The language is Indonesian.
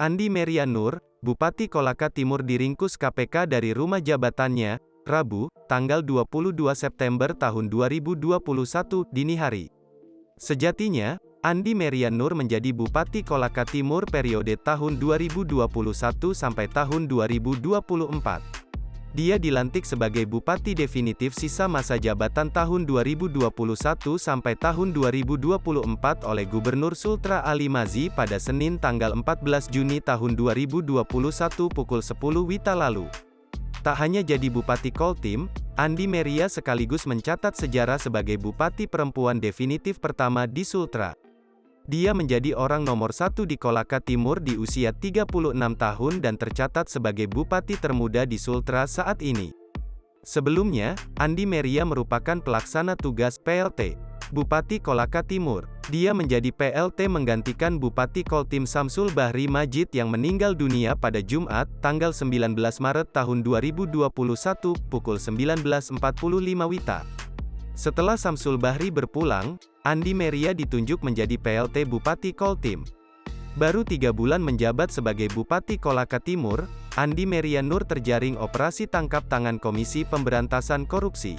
Andi Meria Nur, Bupati Kolaka Timur diringkus KPK dari rumah jabatannya, Rabu, tanggal 22 September tahun 2021, dini hari. Sejatinya, Andi Meria Nur menjadi Bupati Kolaka Timur periode tahun 2021 sampai tahun 2024. Dia dilantik sebagai Bupati definitif sisa masa jabatan tahun 2021 sampai tahun 2024 oleh Gubernur Sultra Ali Mazi pada Senin tanggal 14 Juni tahun 2021 pukul 10 WITA lalu. Tak hanya jadi Bupati Koltim, Andi Meria sekaligus mencatat sejarah sebagai Bupati perempuan definitif pertama di Sultra. Dia menjadi orang nomor 1 di Kolaka Timur di usia 36 tahun dan tercatat sebagai Bupati termuda di Sultra saat ini. Sebelumnya, Andi Meria merupakan pelaksana tugas PLT, Bupati Kolaka Timur. Dia menjadi PLT menggantikan Bupati Koltim Samsul Bahri Majid yang meninggal dunia pada Jumat, tanggal 19 Maret tahun 2021, pukul 19.45 WITA. Setelah Samsul Bahri berpulang, Andi Meria ditunjuk menjadi PLT Bupati Koltim. Baru 3 bulan menjabat sebagai Bupati Kolaka Timur, Andi Meria Nur terjaring operasi tangkap tangan Komisi Pemberantasan Korupsi.